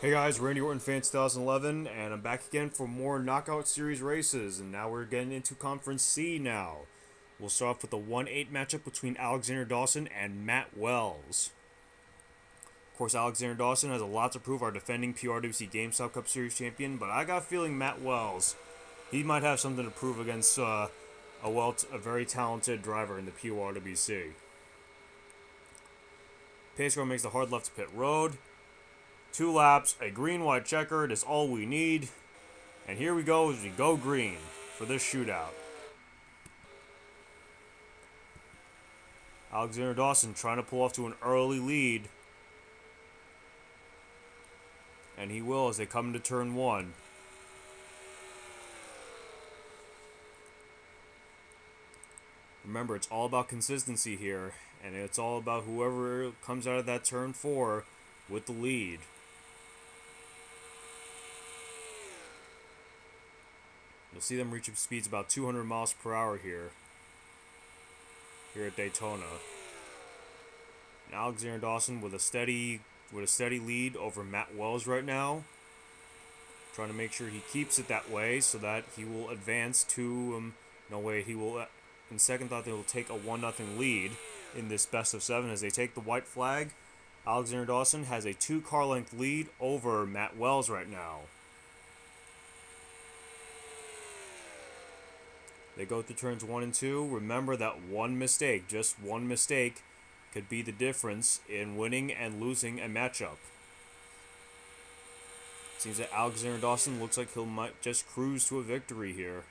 Hey guys, Randy Orton Fan 2011, and I'm back again for more Knockout Series races, and now we're getting into Conference C now. We'll start off with the 1-8 matchup between Alexander Dawson and Matt Wells. Of course, Alexander Dawson has a lot to prove, our defending PRWC GameStop Cup Series champion, but I got a feeling Matt Wells, he might have something to prove against a very talented driver in the PORWC. Pace car makes the hard left to pit road. 2 laps, a green-white checkered is all we need. And here we go as we go green for this shootout. Alexander Dawson trying to pull off to an early lead. And he will as they come into turn 1. Remember, it's all about consistency here. And it's all about whoever comes out of that turn 4 with the lead. You'll see them reaching speeds about 200 miles per hour here at Daytona. And Alexander Dawson with a steady lead over Matt Wells right now. Trying to make sure he keeps it that way so that he will advance to he will in second thought they will take a 1-0 lead in this best of 7 as they take the white flag. Alexander Dawson has a 2-car length lead over Matt Wells right now. They go through turns 1 and 2. Remember that one mistake, just one mistake, could be the difference in winning and losing a matchup. Seems that Alexander Dawson looks like he might just cruise to a victory here.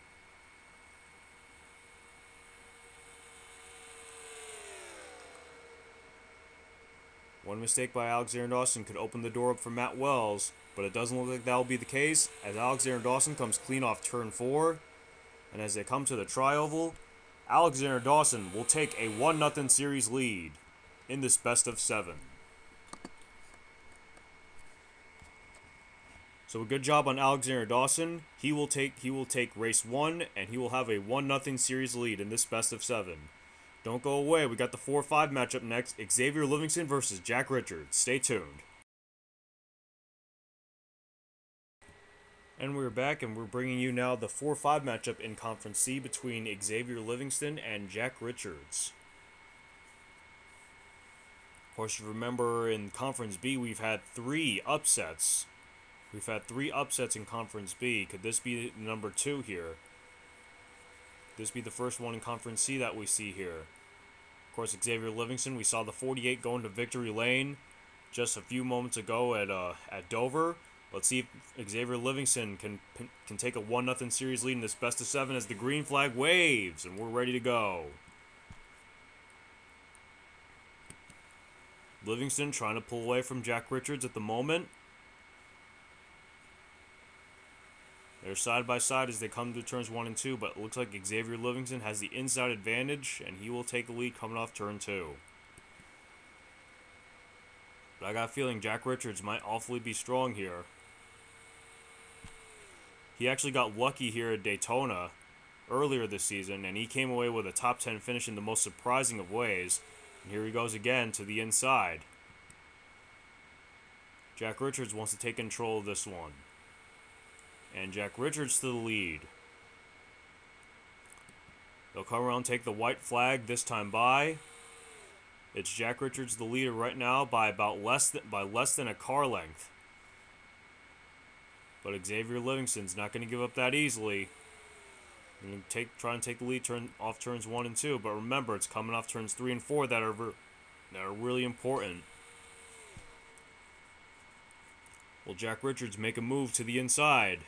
One mistake by Alexander Dawson could open the door up for Matt Wells, but it doesn't look like that will be the case as Alexander Dawson comes clean off turn 4. And as they come to the tri-oval, Alexander Dawson will take a 1-0 series lead in this best of 7. So a good job on Alexander Dawson. He will take race 1 and he will have a 1-0 series lead in this best of 7. Don't go away. We got the 4-5 matchup next. Xavier Livingston versus Jack Richards. Stay tuned. And we're back, and we're bringing you now the 4-5 matchup in Conference C between Xavier Livingston and Jack Richards. Of course, you remember in Conference B, we've had 3 upsets. We've had 3 upsets in Conference B. Could this be number 2 here? Could this be the first one in Conference C that we see here? Of course, Xavier Livingston, we saw the 48 going to victory lane just a few moments ago at Dover. Let's see if Xavier Livingston can take a 1-0 series lead in this best of 7 as the green flag waves, and we're ready to go. Livingston trying to pull away from Jack Richards at the moment. They're side by side as they come to turns 1 and 2, but it looks like Xavier Livingston has the inside advantage, and he will take the lead coming off turn 2. But I got a feeling Jack Richards might awfully be strong here. He actually got lucky here at Daytona earlier this season, and he came away with a top 10 finish in the most surprising of ways. And here he goes again to the inside. Jack Richards wants to take control of this one. And Jack Richards to the lead. They'll come around and take the white flag this time by. It's Jack Richards the leader right now by less than a car length. But Xavier Livingston's not going to give up that easily. Try and take the lead off turns 1 and 2. But remember, it's coming off turns 3 and 4 that are really important. Will Jack Richards make a move to the inside?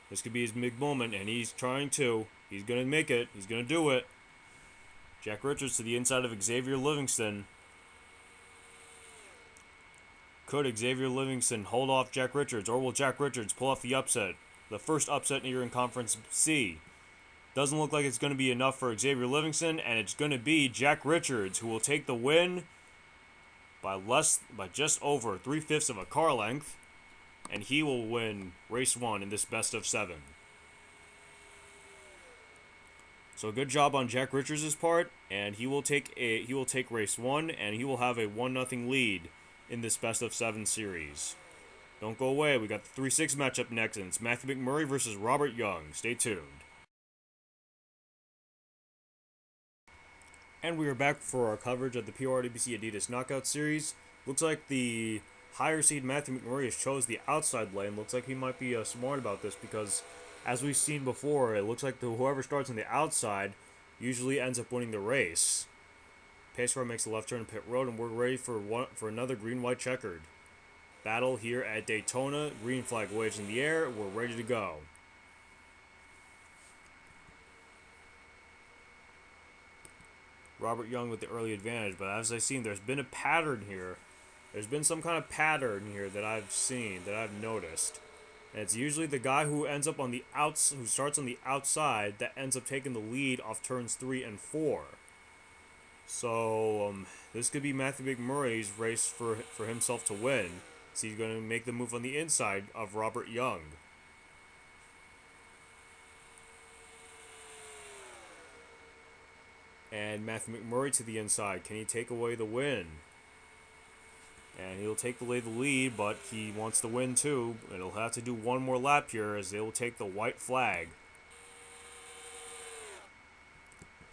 This could be his big moment, and he's trying to. He's going to make it. He's going to do it. Jack Richards to the inside of Xavier Livingston. Could Xavier Livingston hold off Jack Richards, or will Jack Richards pull off the upset? The first upset here in Conference C. Doesn't look like it's going to be enough for Xavier Livingston, and it's going to be Jack Richards who will take the win by just over 3/5 of a car length, and he will win race 1 in this best of 7. So good job on Jack Richards' part, and he will take race 1, and he will have a 1-0 lead in this best of 7 series. Don't go away. We got the 3-6 matchup next, and it's Matthew McMurray versus Robert Young. Stay tuned. And we are back for our coverage of the PORWC Adidas Knockout Series. Looks like the higher seed Matthew McMurray has chose the outside lane. Looks like he might be smart about this because, as we've seen before, it looks like whoever starts on the outside usually ends up winning the race. Pace car makes a left turn to pit road, and we're ready for another green-white checkered battle here at Daytona. Green flag waves in the air. We're ready to go. Robert Young with the early advantage, but as I've seen, there's been a pattern here. There's been some kind of pattern here that I've seen, that I've noticed. And it's usually the guy who ends up on the who starts on the outside that ends up taking the lead off turns 3 and 4. So this could be Matthew McMurray's race for himself to win. So he's going to make the move on the inside of Robert Young. And Matthew McMurray to the inside. Can he take away the win? And he'll take away the lead, but he wants to win too. And he'll have to do one more lap here as they will take the white flag.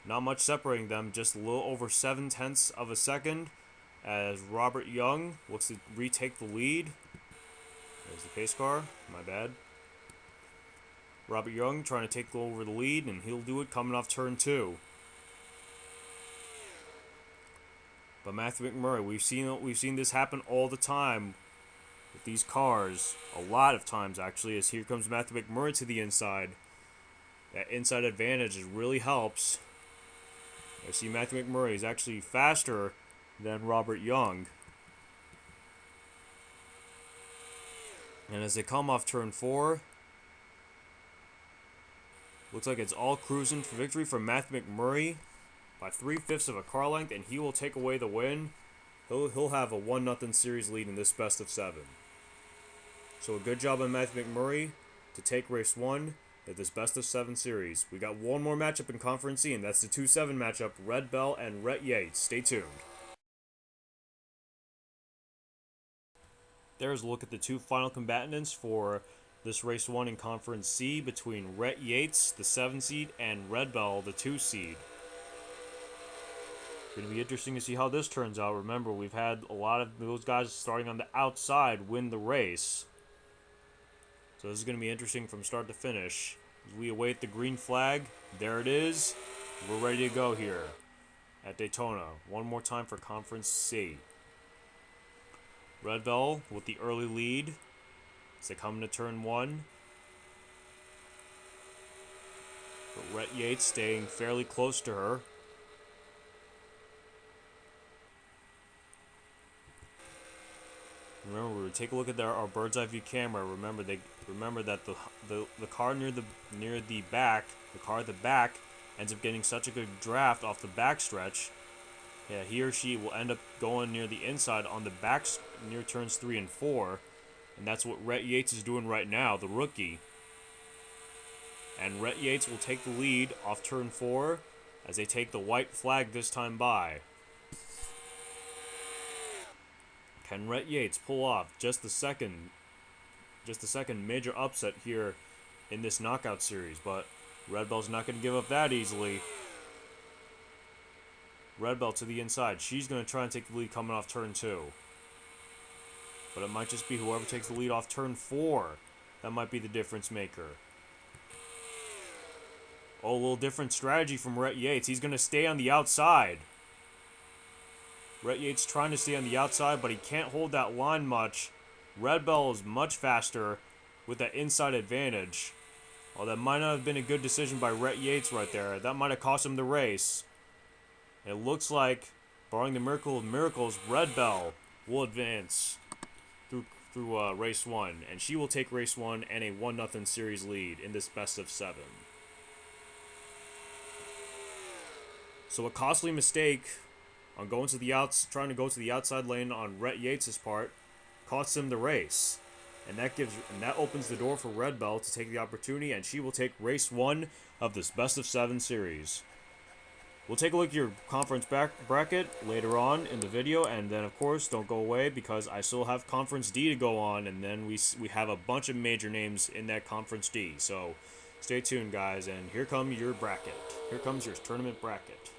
Not much separating them, just a little over 7/10 of a second as Robert Young looks to retake the lead. There's the pace car, my bad. Robert Young trying to take over the lead, and he'll do it coming off turn 2. But Matthew McMurray, we've seen this happen all the time with these cars, a lot of times actually, as here comes Matthew McMurray to the inside. That inside advantage really helps. I see Matthew McMurray is actually faster than Robert Young. And as they come off turn 4, looks like it's all cruising for victory for Matthew McMurray by 3/5 of a car length, and he will take away the win. He'll have a 1-0 series lead in this best of 7. So a good job on Matthew McMurray to take race 1 at this best of 7 series. We got one more matchup in Conference C, and that's the 2-7 matchup, Red Bell and Rhett Yates. Stay tuned. There's a look at the two final combatants for this race 1 in Conference C between Rhett Yates, the 7 seed, and Red Bell, the 2 seed. Going to be interesting to see how this turns out. Remember, we've had a lot of those guys starting on the outside win the race. So this is going to be interesting from start to finish. As we await the green flag, there it is. We're ready to go here at Daytona. One more time for Conference C. Red Bell with the early lead as they come into turn 1. But Rhett Yates staying fairly close to her. Remember, take a look at our bird's eye view camera. Remember that the car near the back, the car at the back, ends up getting such a good draft off the back stretch. Yeah, he or she will end up going near the inside on the back near turns 3 and 4, and that's what Rhett Yates is doing right now, the rookie. And Rhett Yates will take the lead off turn 4 as they take the white flag this time by. Can Rhett Yates pull off just the second major upset here in this knockout series? But Red Bell's not going to give up that easily. Red Bell to the inside. She's going to try and take the lead coming off turn 2. But it might just be whoever takes the lead off turn 4 that might be the difference maker. Oh, a little different strategy from Rhett Yates. He's going to stay on the outside. Rhett Yates trying to stay on the outside, but he can't hold that line much. Red Bell is much faster with that inside advantage. Well, that might not have been a good decision by Rhett Yates right there. That might have cost him the race. It looks like, barring the miracle of miracles, Red Bell will advance through race 1, and she will take race 1 and a 1-0 series lead in this best of 7. So a costly mistake on trying to go to the outside lane on Rhett Yates' part costs him the race, and that opens the door for Red Bell to take the opportunity, and she will take race 1 of this best of 7 series. We'll take a look at your conference bracket later on in the video, and then of course don't go away because I still have Conference D to go on, and then we have a bunch of major names in that Conference D. So stay tuned, guys, and here comes your bracket. Here comes your tournament bracket.